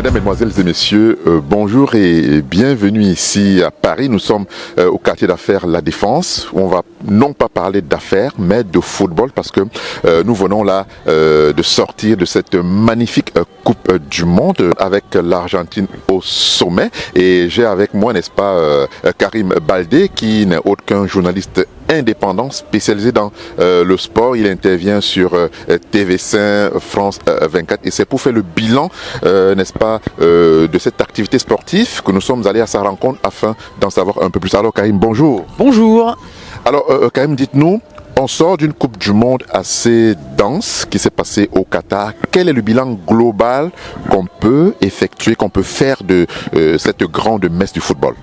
Mesdames, Mesdemoiselles et Messieurs, bonjour et bienvenue ici à Paris. Nous sommes au quartier d'affaires La Défense, où on va non pas parler d'affaires, mais de football, parce que nous venons là de sortir de cette magnifique Coupe du Monde avec l'Argentine au sommet. Et j'ai avec moi, n'est-ce pas, Karim Baldé, qui n'est autre qu'un journaliste indépendant spécialisé dans le sport. Il intervient sur TV5, France 24, et c'est pour faire le bilan, n'est-ce pas, de cette activité sportive que nous sommes allés à sa rencontre afin d'en savoir un peu plus. Alors Karim, bonjour. Bonjour. Alors Karim, dites-nous, on sort d'une Coupe du Monde assez dense qui s'est passée au Qatar. Quel est le bilan global qu'on peut effectuer, qu'on peut faire de cette grande messe du football?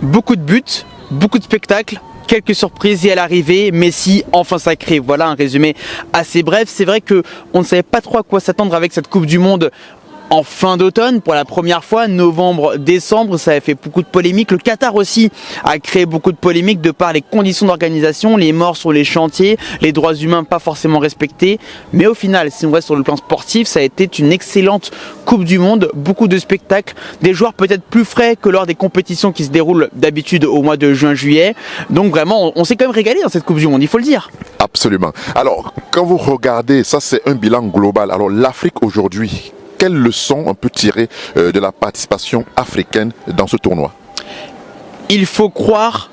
Beaucoup de buts, beaucoup de spectacles, quelques surprises et à l'arrivée, Messi enfin sacré. Voilà un résumé assez bref. C'est vrai qu'on ne savait pas trop à quoi s'attendre avec cette Coupe du Monde en fin d'automne, pour la première fois, novembre, décembre, ça a fait beaucoup de polémiques. Le Qatar aussi a créé beaucoup de polémiques de par les conditions d'organisation, les morts sur les chantiers, les droits humains pas forcément respectés. Mais au final, si on reste sur le plan sportif, ça a été une excellente Coupe du Monde, beaucoup de spectacles, des joueurs peut-être plus frais que lors des compétitions qui se déroulent d'habitude au mois de juin-juillet. Donc vraiment, on s'est quand même régalé dans cette Coupe du Monde, il faut le dire. Absolument. Alors, quand vous regardez, ça c'est un bilan global. Alors l'Afrique aujourd'hui, quelles leçons on peut tirer de la participation africaine dans ce tournoi? Il faut croire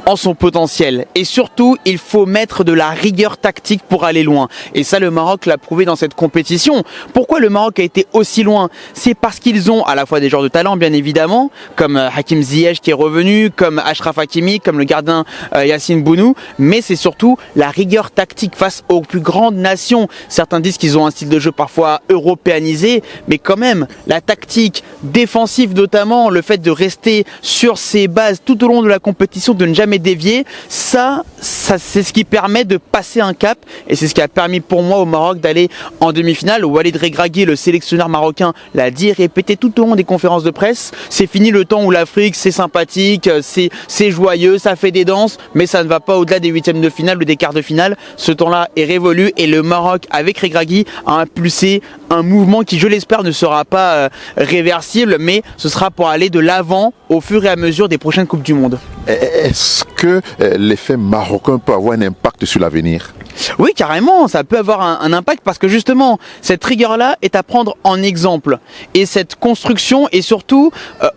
en son potentiel et surtout il faut mettre de la rigueur tactique pour aller loin, et ça le Maroc l'a prouvé dans cette compétition. Pourquoi le Maroc a été aussi loin? C'est parce qu'ils ont à la fois des joueurs de talent bien évidemment, comme Hakim Ziyech qui est revenu, comme Achraf Hakimi, comme le gardien Yassine Bounou, mais c'est surtout la rigueur tactique face aux plus grandes nations. Certains disent qu'ils ont un style de jeu parfois européanisé, mais quand même la tactique défensive, notamment le fait de rester sur ses bases tout au long de la compétition, de ne jamais dévier, ça c'est ce qui permet de passer un cap, et c'est ce qui a permis pour moi au Maroc d'aller en demi-finale. Walid Regragui, le sélectionneur marocain, l'a dit et répété tout au long des conférences de presse. C'est fini le temps où l'Afrique c'est sympathique, c'est joyeux, ça fait des danses, mais ça ne va pas au-delà des huitièmes de finale ou des quarts de finale. Ce temps-là est révolu et le Maroc avec Regragui a impulsé un mouvement qui, je l'espère, ne sera pas réversible, mais ce sera pour aller de l'avant au fur et à mesure des prochaines Coupes du Monde. Est-ce que l'effet marocain peut avoir un impact sur l'avenir? Oui, carrément, ça peut avoir un impact parce que justement, cette rigueur-là est à prendre en exemple. Et cette construction, et surtout,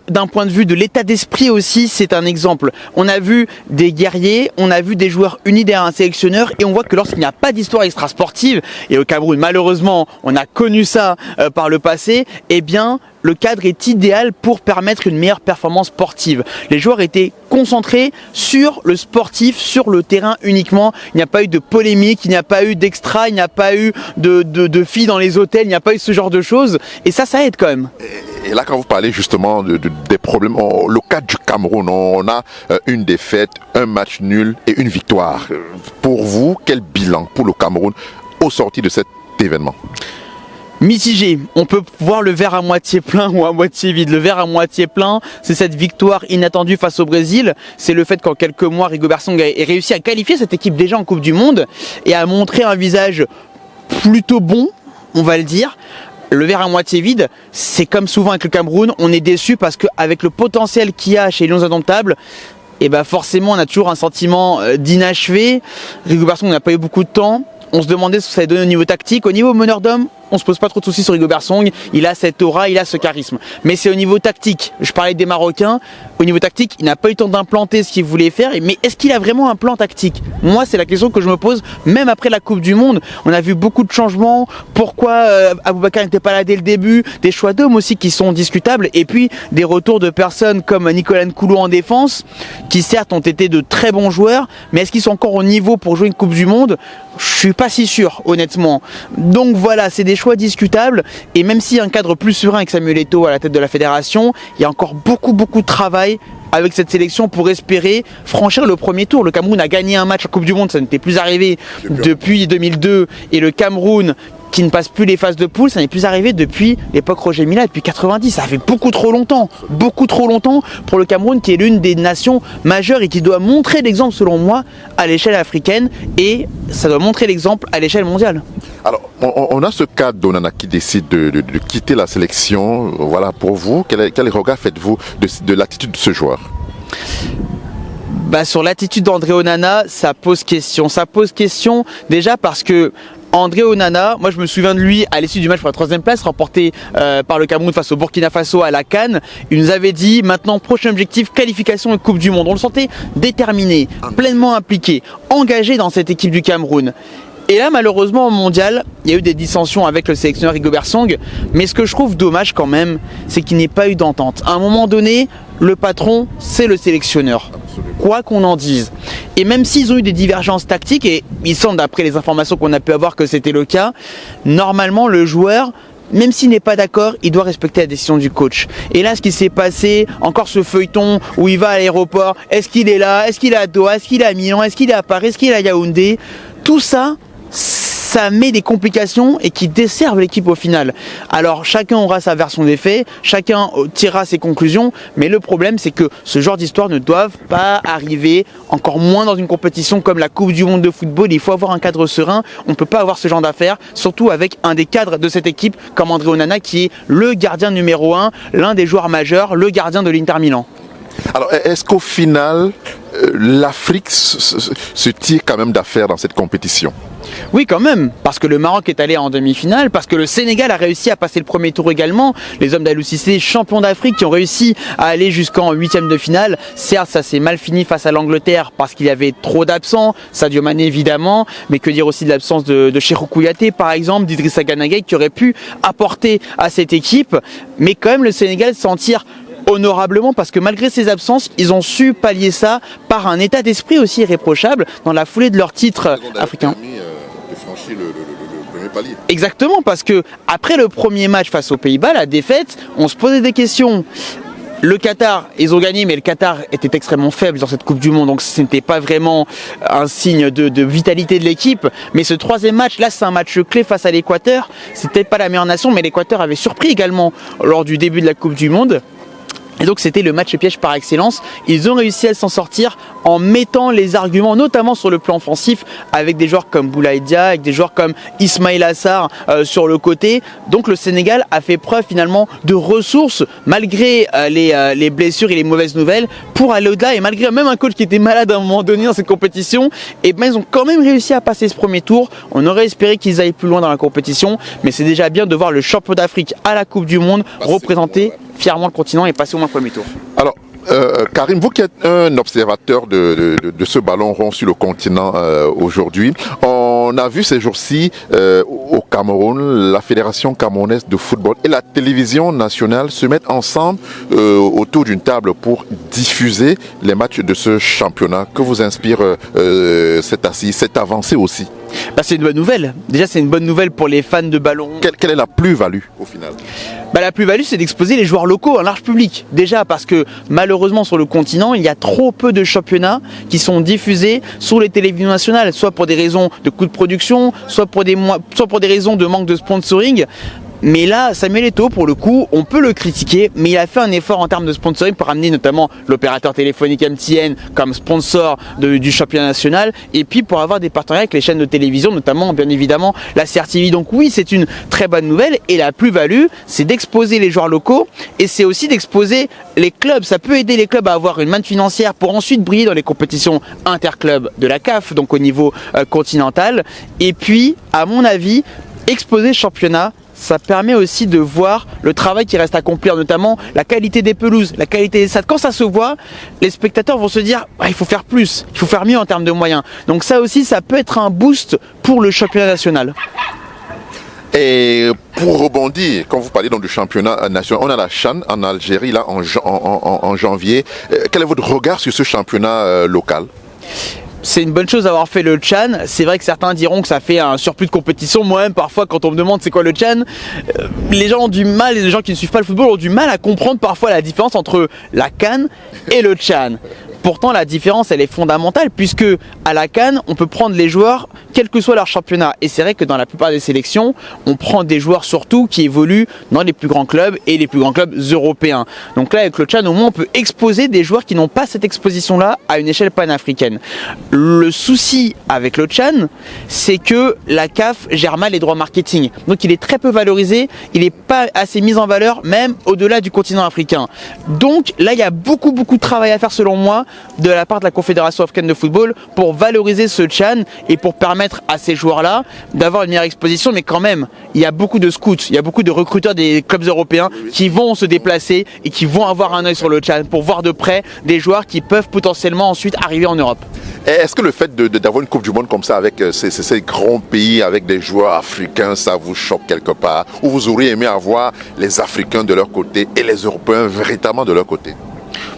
d'un point de vue de l'état d'esprit aussi, c'est un exemple. On a vu des guerriers, on a vu des joueurs unis derrière un sélectionneur, et on voit que lorsqu'il n'y a pas d'histoire extra-sportive, et au Cameroun, malheureusement, on a connu ça par le passé, eh bien, le cadre est idéal pour permettre une meilleure performance sportive. Les joueurs étaient concentrés sur le sportif, sur le terrain uniquement. Il n'y a pas eu de polémique, il n'y a pas eu d'extra, il n'y a pas eu de filles dans les hôtels, il n'y a pas eu ce genre de choses. Et ça aide quand même. Et là, quand vous parlez justement des problèmes, le cas du Cameroun, on a une défaite, un match nul et une victoire. Pour vous, quel bilan pour le Cameroun au sorti de cet événement? Mitigé, on peut voir le verre à moitié plein ou à moitié vide. Le verre à moitié plein, c'est cette victoire inattendue face au Brésil. C'est le fait qu'en quelques mois, Rigobert Song ait réussi à qualifier cette équipe déjà en Coupe du Monde et à montrer un visage plutôt bon, on va le dire. Le verre à moitié vide, c'est comme souvent avec le Cameroun, on est déçu parce qu'avec le potentiel qu'il y a chez les Lions Indomptables, et ben forcément on a toujours un sentiment d'inachevé. Rigobert Song n'a pas eu beaucoup de temps. On se demandait ce que ça allait donner au niveau tactique. Au niveau meneur d'homme, on se pose pas trop de soucis sur Rigobert Song. Il a cette aura, il a ce charisme. Mais c'est au niveau tactique. Je parlais des Marocains. Au niveau tactique, il n'a pas eu le temps d'implanter ce qu'il voulait faire. Mais est-ce qu'il a vraiment un plan tactique? Moi, c'est la question que je me pose, même après la Coupe du Monde. On a vu beaucoup de changements. Pourquoi Aboubacar n'était pas là dès le début? Des choix d'hommes aussi qui sont discutables. Et puis, des retours de personnes comme Nicolas Nkoulou en défense, qui certes ont été de très bons joueurs. Mais est-ce qu'ils sont encore au niveau pour jouer une Coupe du Monde? Je suis pas si sûr, honnêtement. Donc voilà, c'est des choix discutables. Et même s'il y a un cadre plus serein avec Samuel Eto'o à la tête de la fédération, il y a encore beaucoup de travail avec cette sélection pour espérer franchir le premier tour. Le Cameroun a gagné un match en Coupe du Monde, ça n'était plus arrivé depuis 2002. Et le Cameroun, qui ne passe plus les phases de poule, ça n'est plus arrivé depuis l'époque Roger Mila, depuis 90. Ça fait beaucoup trop longtemps pour le Cameroun qui est l'une des nations majeures et qui doit montrer l'exemple selon moi à l'échelle africaine et ça doit montrer l'exemple à l'échelle mondiale. Alors, on a ce cas d'Onana qui décide de quitter la sélection. Voilà, pour vous, quel regard faites-vous de l'attitude de ce joueur? Sur l'attitude d'André Onana, ça pose question. Ça pose question déjà parce que André Onana, moi je me souviens de lui à l'issue du match pour la 3e place remporté par le Cameroun face au Burkina Faso à la CAN. Il nous avait dit maintenant prochain objectif qualification et Coupe du Monde. On le sentait déterminé, pleinement impliqué, engagé dans cette équipe du Cameroun. Et là malheureusement au mondial, il y a eu des dissensions avec le sélectionneur Rigobert Song, mais ce que je trouve dommage quand même, c'est qu'il n'y ait pas eu d'entente. À un moment donné, le patron, c'est le sélectionneur. Quoi qu'on en dise. Et même s'ils ont eu des divergences tactiques, et il semble d'après les informations qu'on a pu avoir que c'était le cas, normalement le joueur, même s'il n'est pas d'accord, il doit respecter la décision du coach. Et là, ce qui s'est passé, encore ce feuilleton où il va à l'aéroport, est-ce qu'il est là, est-ce qu'il est à Doha, est-ce qu'il est à Milan, est-ce qu'il est à Paris, est-ce qu'il est à Yaoundé, tout ça, ça met des complications et qui desservent l'équipe au final. Alors chacun aura sa version des faits, chacun tirera ses conclusions, mais le problème c'est que ce genre d'histoires ne doivent pas arriver, encore moins dans une compétition comme la Coupe du Monde de football. Il faut avoir un cadre serein, on ne peut pas avoir ce genre d'affaires, surtout avec un des cadres de cette équipe comme André Onana qui est le gardien numéro 1, l'un des joueurs majeurs, le gardien de l'Inter Milan. Alors, est-ce qu'au final, l'Afrique se tire quand même d'affaire dans cette compétition? Oui, quand même, parce que le Maroc est allé en demi-finale, parce que le Sénégal a réussi à passer le premier tour également. Les hommes d'Aliou Cissé, champions d'Afrique, qui ont réussi à aller jusqu'en 8e de finale. Certes, ça s'est mal fini face à l'Angleterre parce qu'il y avait trop d'absents, Sadio Mané évidemment, mais que dire aussi de l'absence de Cheikhou Kouyaté par exemple, d'Idrissa Gana Gueye qui aurait pu apporter à cette équipe. Mais quand même, le Sénégal s'en tire honorablement parce que malgré ces absences, ils ont su pallier ça par un état d'esprit aussi irréprochable dans la foulée de leur titre africain. Le premier palier. Exactement, parce que après le premier match face aux Pays-Bas, la défaite, on se posait des questions. Le Qatar, ils ont gagné, mais le Qatar était extrêmement faible dans cette Coupe du Monde, donc ce n'était pas vraiment un signe de vitalité de l'équipe. Mais ce 3e match, là, c'est un match clé face à l'Équateur. C'était pas la meilleure nation, mais l'Équateur avait surpris également lors du début de la Coupe du Monde. Et donc c'était le match piège par excellence. Ils ont réussi à s'en sortir en mettant les arguments, notamment sur le plan offensif, avec des joueurs comme Boulaye Dia, avec des joueurs comme Ismaïla Sarr sur le côté. Donc le Sénégal a fait preuve finalement de ressources, malgré les blessures et les mauvaises nouvelles, pour aller au-delà. Et malgré même un coach qui était malade à un moment donné dans cette compétition, et ben ils ont quand même réussi à passer ce premier tour. On aurait espéré qu'ils aillent plus loin dans la compétition, mais c'est déjà bien de voir le champion d'Afrique à la Coupe du Monde représenter fièrement le continent et passer au moins le premier tour. Alors, Karim, vous qui êtes un observateur de ce ballon rond sur le continent aujourd'hui, on a vu ces jours-ci au Cameroun, la Fédération camerounaise de football et la télévision nationale se mettre ensemble autour d'une table pour diffuser les matchs de ce championnat. Que vous inspire cette assise, cette avancée aussi? C'est une bonne nouvelle. Déjà, c'est une bonne nouvelle pour les fans de ballon. Quelle est la plus-value au final? La plus-value, c'est d'exposer les joueurs locaux à un large public. Déjà parce que malheureusement sur le continent, il y a trop peu de championnats qui sont diffusés sur les télévisions nationales, soit pour des raisons de coût de production, soit pour des raisons de manque de sponsoring. Mais là, Samuel Eto'o, pour le coup, on peut le critiquer, mais il a fait un effort en termes de sponsoring pour amener notamment l'opérateur téléphonique MTN comme sponsor du championnat national, et puis pour avoir des partenariats avec les chaînes de télévision, notamment bien évidemment la CRTV. Donc oui, c'est une très bonne nouvelle, et la plus-value, c'est d'exposer les joueurs locaux, et c'est aussi d'exposer les clubs. Ça peut aider les clubs à avoir une manne financière pour ensuite briller dans les compétitions interclubs de la CAF, donc au niveau continental. Et puis, à mon avis, exposer le championnat, ça permet aussi de voir le travail qui reste à accomplir, notamment la qualité des pelouses, la qualité des stades. Quand ça se voit, les spectateurs vont se dire il faut faire plus, il faut faire mieux en termes de moyens. Donc ça aussi, ça peut être un boost pour le championnat national. Et pour rebondir, quand vous parlez donc du championnat national, on a la CHAN en Algérie là en janvier. Quel est votre regard sur ce championnat local? C'est une bonne chose d'avoir fait le Tchad. C'est vrai que certains diront que ça fait un surplus de compétition. Moi-même, parfois, quand on me demande c'est quoi le Tchad, les gens ont du mal, les gens qui ne suivent pas le football ont du mal à comprendre parfois la différence entre la CAN et le Tchad. Pourtant, la différence, elle est fondamentale puisque à la CAN, on peut prendre les joueurs quel que soit leur championnat. Et c'est vrai que dans la plupart des sélections, on prend des joueurs surtout qui évoluent dans les plus grands clubs et les plus grands clubs européens. Donc là, avec le Tchad, au moins, on peut exposer des joueurs qui n'ont pas cette exposition-là à une échelle panafricaine. Le souci avec le Tchad, c'est que la CAF gère mal les droits marketing. Donc il est très peu valorisé, il n'est pas assez mis en valeur, même au-delà du continent africain. Donc là, il y a beaucoup de travail à faire selon moi de la part de la Confédération africaine de football pour valoriser ce Tchad et pour permettre à ces joueurs-là d'avoir une meilleure exposition. Mais quand même, il y a beaucoup de scouts, il y a beaucoup de recruteurs des clubs européens qui vont se déplacer et qui vont avoir un œil sur le Tchad pour voir de près des joueurs qui peuvent potentiellement ensuite arriver en Europe. Est-ce que le fait d'avoir une Coupe du Monde comme ça avec ces grands pays, avec des joueurs africains, ça vous choque quelque part? Ou vous auriez aimé avoir les Africains de leur côté et les Européens véritablement de leur côté?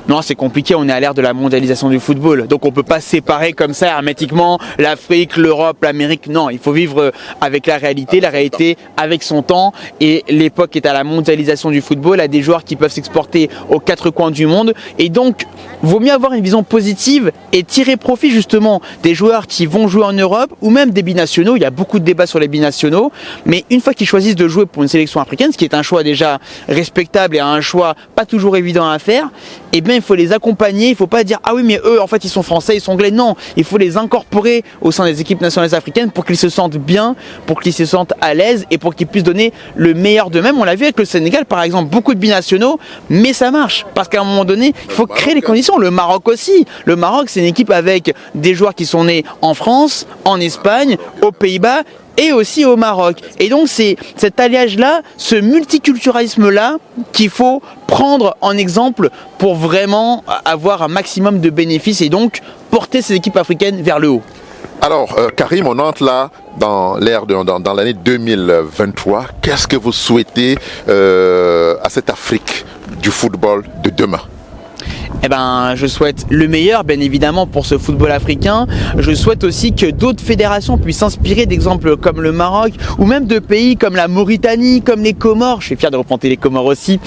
Non, c'est compliqué, on est à l'ère de la mondialisation du football. Donc on ne peut pas séparer comme ça hermétiquement l'Afrique, l'Europe, l'Amérique. Non, il faut vivre avec la réalité avec son temps. Et l'époque est à la mondialisation du football, à des joueurs qui peuvent s'exporter aux quatre coins du monde. Et donc, vaut mieux avoir une vision positive et tirer profit justement des joueurs qui vont jouer en Europe ou même des binationaux. Il y a beaucoup de débats sur les binationaux. Mais une fois qu'ils choisissent de jouer pour une sélection africaine, ce qui est un choix déjà respectable et un choix pas toujours évident à faire, eh bien, il faut les accompagner, il ne faut pas dire « Ah oui, mais eux, en fait, ils sont français, ils sont anglais ». Non, il faut les incorporer au sein des équipes nationales africaines pour qu'ils se sentent bien, pour qu'ils se sentent à l'aise et pour qu'ils puissent donner le meilleur d'eux-mêmes. On l'a vu avec le Sénégal, par exemple, beaucoup de binationaux, mais ça marche. Parce qu'à un moment donné, il faut créer les conditions. Le Maroc aussi. Le Maroc, c'est une équipe avec des joueurs qui sont nés en France, en Espagne, aux Pays-Bas, et aussi au Maroc. Et donc c'est cet alliage-là, ce multiculturalisme-là qu'il faut prendre en exemple pour vraiment avoir un maximum de bénéfices et donc porter ces équipes africaines vers le haut. Alors Karim, on entre là dans l'ère dans l'année 2023. Qu'est-ce que vous souhaitez à cette Afrique du football de demain? Eh ben, je souhaite le meilleur, bien évidemment, pour ce football africain. Je souhaite aussi que d'autres fédérations puissent s'inspirer d'exemples comme le Maroc ou même de pays comme la Mauritanie, comme les Comores. Je suis fier de représenter les Comores aussi,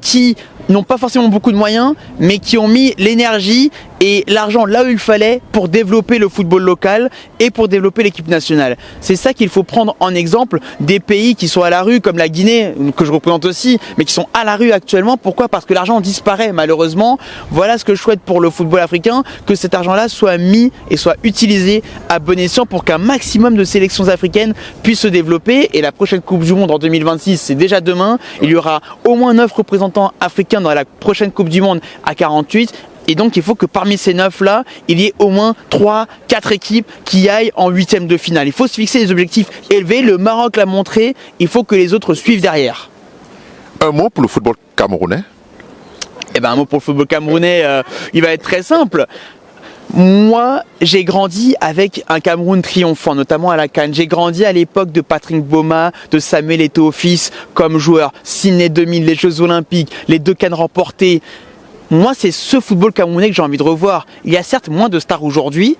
qui n'ont pas forcément beaucoup de moyens, mais qui ont mis l'énergie et l'argent là où il fallait pour développer le football local et pour développer l'équipe nationale. C'est ça qu'il faut prendre en exemple des pays qui sont à la rue, comme la Guinée, que je représente aussi, mais qui sont à la rue actuellement. Pourquoi? Parce que l'argent disparaît malheureusement. Voilà ce que je souhaite pour le football africain, que cet argent-là soit mis et soit utilisé à bon escient pour qu'un maximum de sélections africaines puissent se développer. Et la prochaine Coupe du Monde en 2026, c'est déjà demain. Il y aura au moins 9 représentants africains dans la prochaine Coupe du Monde à 48. Et donc il faut que parmi ces 9-là, il y ait au moins 3-4 équipes qui aillent en huitième de finale. Il faut se fixer des objectifs élevés. Le Maroc l'a montré, il faut que les autres suivent derrière. Un mot pour le football camerounais? Eh ben, un mot pour le football camerounais, il va être très simple. Moi, j'ai grandi avec un Cameroun triomphant, notamment à la CAN. J'ai grandi à l'époque de Patrick Boma, de Samuel Eto'o-Fils comme joueur. Sydney 2000, les Jeux Olympiques, les 2 CAN remportés. Moi, c'est ce football camerounais que j'ai envie de revoir. Il y a certes moins de stars aujourd'hui,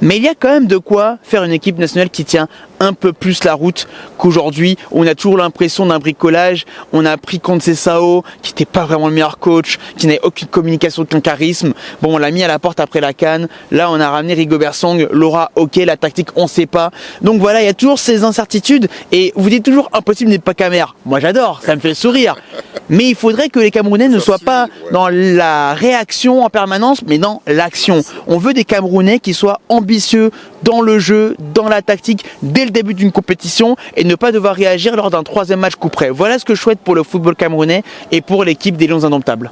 mais il y a quand même de quoi faire une équipe nationale qui tient un peu plus la route qu'aujourd'hui. On a toujours l'impression d'un bricolage. On a pris Conceição, qui n'était pas vraiment le meilleur coach, qui n'avait aucune communication, aucun charisme. Bon, on l'a mis à la porte après la CAN. Là, on a ramené Rigobert Song. Laura, ok, la tactique, on sait pas. Donc voilà, il y a toujours ces incertitudes. Et vous dites toujours, impossible n'est pas Camère. Moi, j'adore, ça me fait sourire. Mais il faudrait que les Camerounais ne soient pas dans la réaction en permanence, mais dans l'action. On veut des Camerounais qui soient ambitieux dans le jeu, dans la tactique, dès le début d'une compétition et ne pas devoir réagir lors d'un 3e match coup près. Voilà ce que je souhaite pour le football camerounais et pour l'équipe des Lions Indomptables.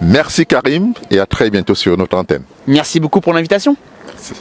Merci Karim et à très bientôt sur notre antenne. Merci beaucoup pour l'invitation. Merci.